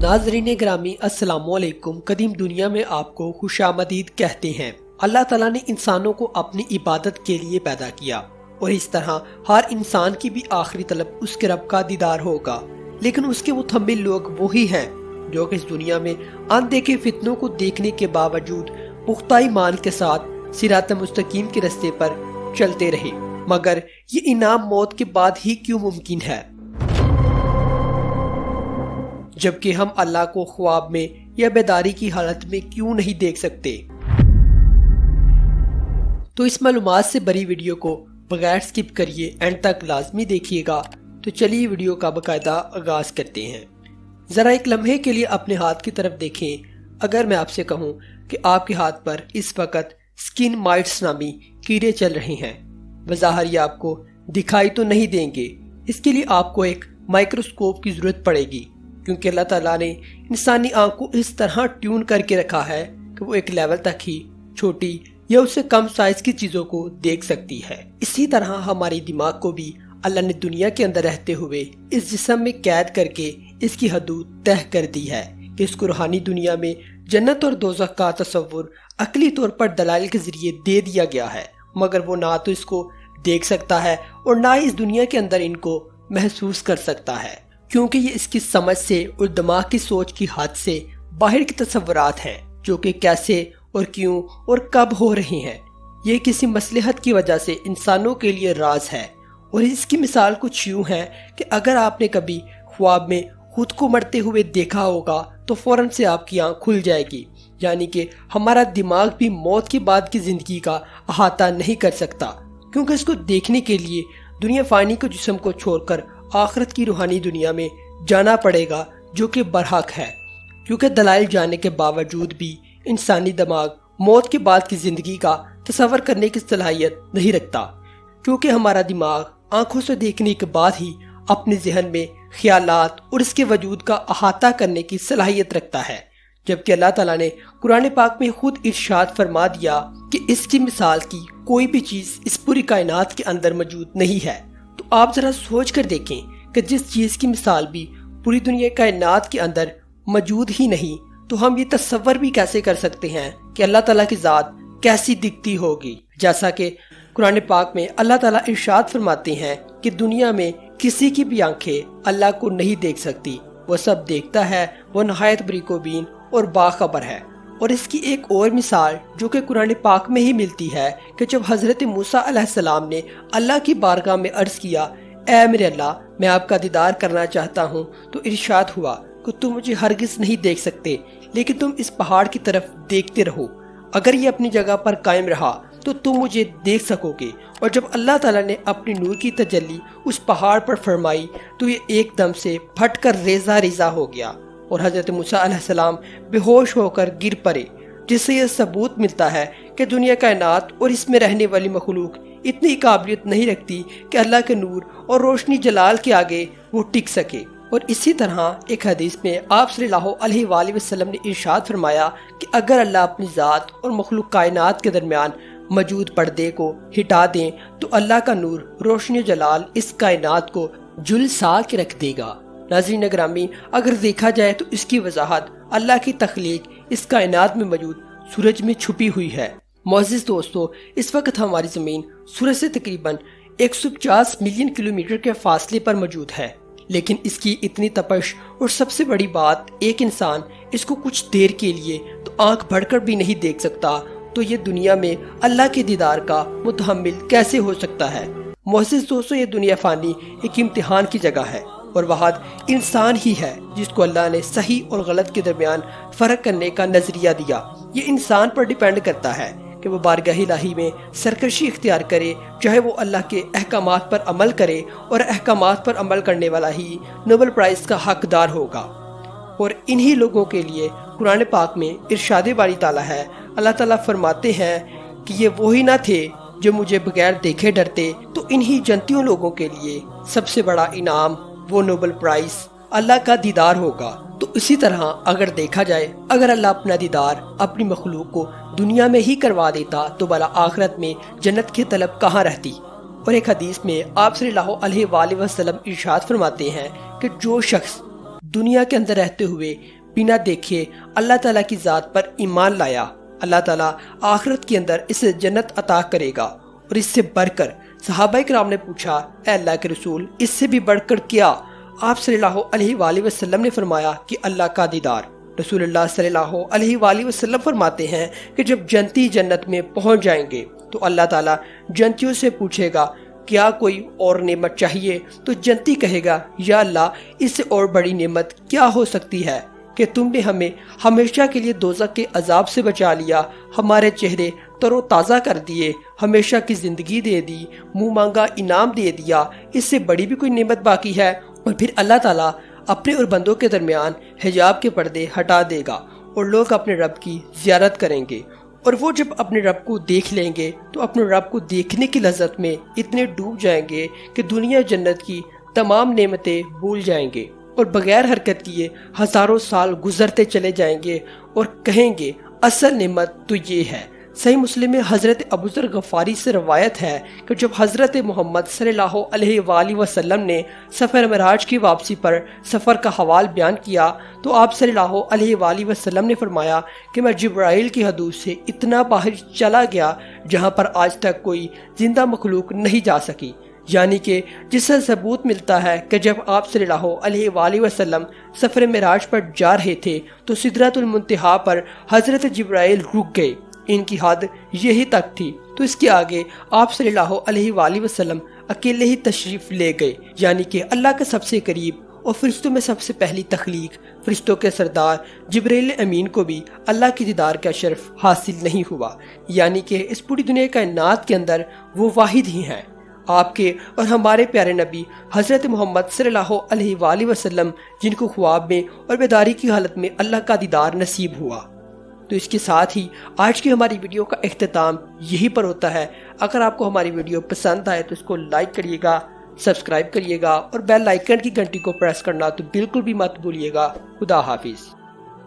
नाज़रीन ग्रामी अस्सलाम वालेकुम। कदीम दुनिया में आपको खुशामदीद कहते हैं। अल्लाह ताला ने इंसानों को अपनी इबादत के लिए पैदा किया और इस तरह हर इंसान की भी आखिरी तलब उसके रब का दीदार होगा। लेकिन उसके मुतहम्मिल लोग वही हैं जो कि इस दुनिया में अनदेखे फितनों को देखने के बावजूद पुख्ता ईमान के साथ सिरात मुस्तकीम के रास्ते पर चलते रहे। मगर ये इनाम मौत के बाद ही क्यों मुमकिन है, जबकि हम अल्लाह को ख्वाब में या बेदारी की हालत में क्यों नहीं देख सकते? तो इस मालूमात से भरी वीडियो को बगैर स्किप करिए एंड तक लाजमी देखिएगा। तो चलिए वीडियो का बाकायदा आगाज करते हैं। जरा एक लम्हे के लिए अपने हाथ की तरफ देखें। अगर मैं आपसे कहूं कि आपके हाथ पर इस वक्त स्किन माइट्स नामी कीड़े चल रहे हैं, बज़ाहिर ये आपको दिखाई तो नहीं देंगे। इसके लिए आपको एक माइक्रोस्कोप की जरूरत पड़ेगी, क्योंकि अल्लाह ताला ने इंसानी आंख को इस तरह ट्यून करके रखा है कि वो एक लेवल तक ही छोटी या उससे कम साइज की चीजों को देख सकती है। इसी तरह हमारे दिमाग को भी अल्लाह ने दुनिया के अंदर रहते हुए इस जिस्म में कैद करके इसकी हदूद तय कर दी है कि इसको रूहानी दुनिया में जन्नत और दोज़ख का तस्वुर अकली तौर पर दलाइल के जरिए दे दिया गया है। मगर वो ना तो इसको देख सकता है और ना ही इस दुनिया के अंदर इनको महसूस कर सकता है, क्योंकि ये इसकी समझ से और दिमाग की सोच की हद से बाहर की तस्वुरात हैं जो कि कैसे और क्यों और कब हो रहे हैं। ये किसी मसलहत की वजह से इंसानों के लिए राज है। और इसकी मिसाल कुछ यूं है कि अगर आपने कभी ख्वाब में खुद को मरते हुए देखा होगा तो फौरन से आपकी आंख खुल जाएगी। यानी कि हमारा दिमाग भी मौत के बाद की जिंदगी का अहाता नहीं कर सकता, क्योंकि इसको देखने के लिए दुनिया फानी के जिस्म को छोड़कर आखिरत की रूहानी दुनिया में जाना पड़ेगा, जो कि बरहक है। क्योंकि दलाइल जाने के बावजूद भी इंसानी दिमाग मौत के बाद की जिंदगी का तस्वर करने की सलाहियत नहीं रखता, क्योंकि हमारा दिमाग आंखों से देखने के बाद ही अपने जहन में ख्यालात और इसके वजूद का अहाता करने की सलाहियत रखता है। जबकि अल्लाह ताला ने कुरान पाक में खुद इरशाद फरमा दिया कि इसकी मिसाल की कोई भी चीज इस पूरी कायनात के अंदर मौजूद नहीं है। तो आप जरा सोच कर देखें कि जिस चीज की मिसाल भी पूरी दुनिया कायनात के अंदर मौजूद ही नहीं, तो हम ये तस्वर भी कैसे कर सकते हैं कि अल्लाह ताला की जात कैसी दिखती होगी। जैसा कि कुरान पाक में अल्लाह ताला इरशाद फरमाते हैं कि दुनिया में किसी की भी आंखें अल्लाह को नहीं देख सकती, वो सब देखता है, वो नहायत बरीकोबीन और बाखबर है। और इसकी एक और मिसाल जो कि कुरान पाक में ही मिलती है कि जब हजरत मूसा अलैहिस्सलाम ने अल्लाह की बारगाह में अर्ज किया, ऐ मेरे अल्लाह, मैं आपका दीदार करना चाहता हूँ, तो इरशाद हुआ कि तुम मुझे हरगिज नहीं देख सकते, लेकिन तुम इस पहाड़ की तरफ देखते रहो। अगर ये अपनी जगह पर कायम रहा तो तुम मुझे देख सकोगे। और जब अल्लाह ताला ने अपनी नूर की तजल्ली उस पहाड़ पर फरमाई तो ये एकदम से फट कर रेजा रेजा हो गया और हजरत मूसा अलैहिस्सलाम बेहोश होकर गिर पड़े, जिससे यह सबूत मिलता है कि दुनिया कायनात और इसमें रहने वाली मखलूक इतनी काबिलियत नहीं रखती कि अल्लाह के नूर और रोशनी जलाल के आगे वो टिक सके। और इसी तरह एक हदीस में आप सल्लल्लाहु अलैहि वसल्लम ने इरशाद फरमाया कि अगर अल्लाह अपनी ज़ात और मखलूक कायनात के दरमियान मौजूद पर्दे को हिटा दें तो अल्लाह का नूर रोशनी जलाल इस कायनात को झुलसा के रख देगा। नाज़रीन ग्रामी, अगर देखा जाए तो इसकी वजाहत अल्लाह की तख्लीक इस कायनात में मौजूद सूरज में छुपी हुई है। मोअज़्ज़िज़ दोस्तों, इस वक्त हमारी ज़मीन सूरज से तकरीबन 150 मिलियन किलोमीटर के फासले पर मौजूद है, लेकिन इसकी इतनी तपश और सबसे बड़ी बात, एक इंसान इसको कुछ देर के लिए तो आंख भरकर भी नहीं देख सकता, तो ये दुनिया में अल्लाह के दीदार का मुतहम्मिल कैसे हो सकता है। मोअज़्ज़िज़ दोस्तों, ये दुनिया फानी एक इम्तिहान की जगह है और वहाँ इंसान ही है जिसको अल्लाह ने सही और गलत के दरमियान फर्क करने का नजरिया दिया। ये इंसान पर डिपेंड करता है कि वो बारगाह इलाही में सरकशी इख्तियार करे, चाहे वो अल्लाह के अहकामात पर अमल करे, और अहकामात पर अमल करने वाला ही नोबेल प्राइज का हकदार होगा। और इन्हीं लोगों के लिए कुरान पाक में इरशाद बारी ताला है। अल्लाह ताला फरमाते हैं कि ये वही ना थे जो मुझे बगैर देखे डरते, तो इन्हीं जनतियों लोगों के लिए सबसे बड़ा इनाम वो नोबेल प्राइज अल्लाह का दीदार होगा। तो इसी तरह अगर देखा जाए, अगर अल्लाह अपना दीदार अपनी मखलूक को दुनिया में ही करवा देता तो भला आखिरत में जन्नत की तलब कहाँ रहती। और एक हदीस में आप सल्लल्लाहु अलैहि वसल्लम इरशाद फरमाते हैं कि जो शख्स دنیا کے اندر رہتے ہوئے بنا دیکھے اللہ تعالیٰ کی ذات پر ایمان لایا، اللہ تعالیٰ آخرت کے اندر اسے جنت عطا کرے گا۔ اور اس سے بڑھ کر صحابہ کرام نے پوچھا، اے اللہ کے رسول اس سے بھی بڑھ کر کیا؟ آپ صلی اللہ علیہ وآلہ وسلم نے فرمایا کہ اللہ کا دیدار۔ رسول اللہ صلی اللہ علیہ وآلہ وسلم فرماتے ہیں کہ جب جنتی جنت میں پہنچ جائیں گے تو اللہ تعالیٰ جنتیوں سے پوچھے گا کیا کوئی اور نعمت چاہیے؟ تو جنتی کہے گا یا اللہ اس سے اور بڑی نعمت کیا ہو سکتی ہے کہ تم نے ہمیں ہمیشہ کے لیے دوزخ کے عذاب سے بچا لیا، ہمارے چہرے تر و تازہ کر دیے، ہمیشہ کی زندگی دے دی، منہ مانگا انعام دے دیا، اس سے بڑی بھی کوئی نعمت باقی ہے؟ اور پھر اللہ تعالیٰ اپنے اور بندوں کے درمیان حجاب کے پردے ہٹا دے گا اور لوگ اپنے رب کی زیارت کریں گے، اور وہ جب اپنے رب کو دیکھ لیں گے تو اپنے رب کو دیکھنے کی لذت میں اتنے ڈوب جائیں گے کہ دنیا جنت کی تمام نعمتیں بھول جائیں گے اور بغیر حرکت کیے ہزاروں سال گزرتے چلے جائیں گے اور کہیں گے اصل نعمت تو یہ ہے۔ صحیح مسلم میں حضرت ابو ذر غفاری سے روایت ہے کہ جب حضرت محمد صلی اللہ علیہ وآلہ وسلم نے سفر معراج کی واپسی پر سفر کا حوال بیان کیا تو آپ صلی اللہ علیہ وآلہ وسلم نے فرمایا کہ میں جبرائیل کی حدود سے اتنا باہر چلا گیا جہاں پر آج تک کوئی زندہ مخلوق نہیں جا سکی، یعنی کہ جس سے ثبوت ملتا ہے کہ جب آپ صلی اللہ علیہ وآلہ وسلم سفر معراج پر جا رہے تھے تو سدرۃ المنتہا پر حضرت جبرائیل رک گئے، ان کی حد یہی تک تھی، تو اس کے آگے آپ صلی اللہ علیہ وآلہ وسلم اکیلے ہی تشریف لے گئے، یعنی کہ اللہ کے سب سے قریب اور فرشتوں میں سب سے پہلی تخلیق فرشتوں کے سردار جبرائیل امین کو بھی اللہ کی دیدار کا شرف حاصل نہیں ہوا، یعنی کہ اس پوری دنیا کائنات کے اندر وہ واحد ہی ہیں، آپ کے اور ہمارے پیارے نبی حضرت محمد صلی اللہ علیہ وآلہ وسلم، جن کو خواب میں اور بیداری کی حالت میں اللہ کا دیدار نصیب ہوا۔ تو اس کے ساتھ ہی آج کی ہماری ویڈیو کا اختتام یہی پر ہوتا ہے۔ اگر آپ کو ہماری ویڈیو پسند آئے تو اس کو لائک کریے گا، سبسکرائب کریے گا اور بیل آئیکن کی گھنٹی کو پریس کرنا تو بالکل بھی مت بھولیے گا۔ خدا حافظ۔